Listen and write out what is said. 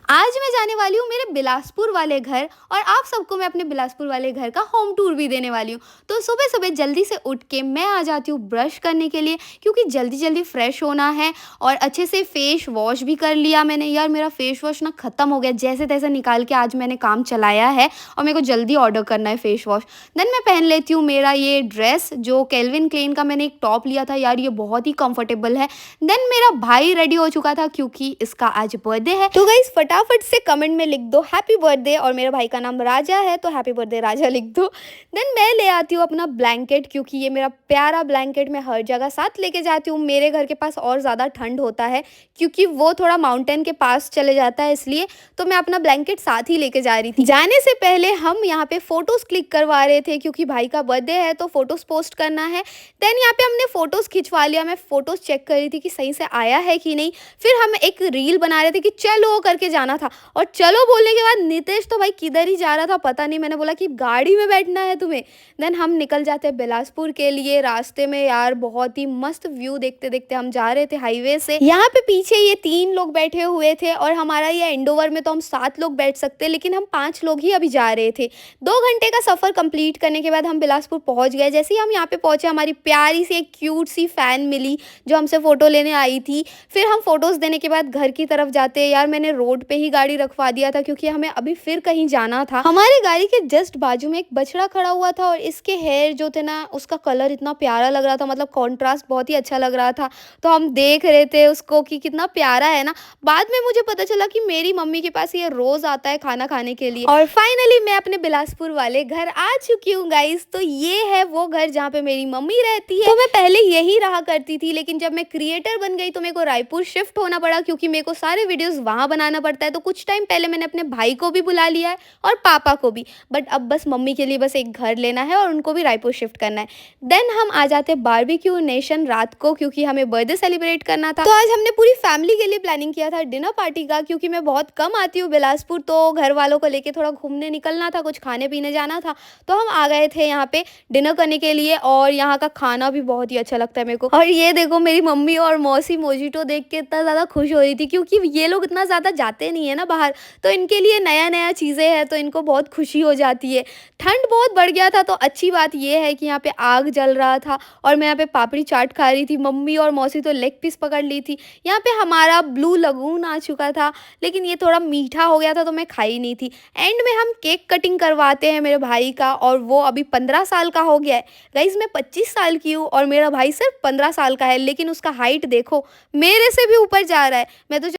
आज मैं जाने वाली हूँ मेरे बिलासपुर वाले घर और आप सबको मैं अपने बिलासपुर वाले घर का होम टूर भी देने वाली हूँ। तो सुबह-सुबह जल्दी से उठ के मैं आ जाती हूँ ब्रश करने के लिए क्योंकि जल्दी-जल्दी फ्रेश होना है और अच्छे से फेस वॉश भी कर लिया मैंने। यार मेरा फेस वॉश ना ख़त्म हो गया, जैसे-तैसे निकाल के आज मैंने काम चलाया है और मेरे को जल्दी ऑर्डर करना है फेस वॉश। देन मैं पहन लेती हूँ मेरा ये ड्रेस जो केल्विन क्लेन का मैंने एक टॉप लिया था, यार ये बहुत ही कंफर्टेबल है। देन मेरा भाई रेडी हो चुका था क्योंकि इसका आज बर्थडे है। तो गाइस फटाफट से कमेंट में लिख दो हैप्पी बर्थडे और मेरे भाई का नाम राजा है तो हैप्पी बर्थडे राजा लिख दो। देन मैं ले आती हूँ अपना ब्लैंकेट क्योंकि ये मेरा प्यारा ब्लैंकेट मैं हर जगह साथ लेके जाती हूँ। मेरे घर के पास और ज़्यादा ठंड होता है क्योंकि वो थोड़ा माउंटेन के पास चले जाता है, इसलिए तो मैं अपना ब्लैंकेट साथ ही लेके जा रही थी। जाने से पहले हम यहाँ पे फोटोज क्लिक करवा रहे थे क्योंकि भाई का बर्थडे है तो फोटोज पोस्ट करना है। देन यहाँ पे हमने फोटोज खिंचवा लिया, मैं फोटोज चेक कर रही थी कि सही से आया है कि नहीं। फिर हम एक रील बना रहे थे कि चलो करके जाना था और चलो बोलने के बाद नितेश तो भाई किधर ही जा रहा था पता नहीं, मैंने बोला कि गाड़ी में बैठना है तुम्हें। देन हम निकल जाते हैं बिलासपुर के लिए। रास्ते में यार बहुत ही मस्त व्यू देखते देखते हम जा रहे थे हाईवे से। यहाँ पे पीछे ये 3 लोग बैठे हुए थे और हमारा ये एंडोवर में तो हम 7 लोग बैठ सकते, लेकिन हम 5 लोग ही अभी जा रहे थे। 2 घंटे का सफर कंप्लीट करने के बाद हम बिलासपुर पहुंच गए। जैसे ही हम यहाँ पे पहुंचे हमारी प्यारी सी एक क्यूट सी फैन मिली जो हमसे फोटो लेने आई थी। फिर हम फोटोज देने के बाद घर की तरफ जाते हैं। यार मैंने रोड पे ही गाड़ी रखवा दिया था क्योंकि हमें अभी फिर कहीं जाना था। हमारी गाड़ी के जस्ट बाजू में एक बछड़ा खड़ा हुआ था और इसके हेयर जो थे ना उसका कलर इतना प्यारा लग रहा था, मतलब कॉन्ट्रास्ट बहुत ही अच्छा लग रहा था। तो हम देख रहे थे उसको कि कितना प्यारा है ना। बाद में मुझे पता चला कि मेरी मम्मी के पास ये रोज आता है खाना खाने के लिए। और फाइनली मैं अपने बिलासपुर वाले घर आ चुकी हूँ गाइस। तो ये है वो घर जहाँ पे मेरी मम्मी रहती है। तो मैं पहले यही रहा करती थी, लेकिन जब मैं क्रिएटर बन गई तो मेरे को रायपुर शिफ्ट होना पड़ा क्योंकि मेरे को सारे वीडियोस वहां बनाना पड़ता है। तो कुछ टाइम पहले मैंने अपने भाई को भी बुला लिया है और पापा को भी, बट अब बस मम्मी के लिए बस एक घर लेना है और उनको भी रायपुर शिफ्ट करना है। देन हम आ जाते हैं बारबेक्यू नेशन रात को क्योंकि हमें बर्थडे सेलिब्रेट करना था। तो आज हमने पूरी फैमिली के लिए प्लानिंग किया था डिनर पार्टी का क्योंकि मैं बहुत कम आती हूँ बिलासपुर, तो घर वालों को लेके थोड़ा घूमने निकलना था, कुछ खाने पीने जाना था। तो हम आ गए थे यहाँ पे डिनर करने के लिए और यहाँ का खाना भी बहुत ही अच्छा लगता है मेरे को। और ये देखो मेरी मम्मी और मौसी मोजिटो देख के इतना ज़्यादा खुश हो रही थी क्योंकि ये लोग इतना ज़्यादा जाते नहीं है ना बाहर, तो इनके लिए नया नया चीज़ें हैं तो इनको बहुत खुशी हो जाती है। ठंड बहुत बढ़ गया था तो अच्छी बात ये है कि यहाँ पे आग जल रहा था और मैं यहाँ पे पापड़ी चाट खा रही थी। मम्मी और मौसी तो लेग पीस पकड़ ली थी। यहाँ पे हमारा ब्लू लगून आ चुका था लेकिन ये थोड़ा मीठा हो गया था तो मैं खाई नहीं थी। एंड में हम केक कटिंग करवाते हैं मेरे भाई का और वो अभी 15 साल का हो गया है। गाइस मैं 25 साल की हूँ और मेरा भाई सिर्फ 15 साल का है, लेकिन उसका हाइट देखो मेरे से भी ऊपर जा रहा है। मैं तो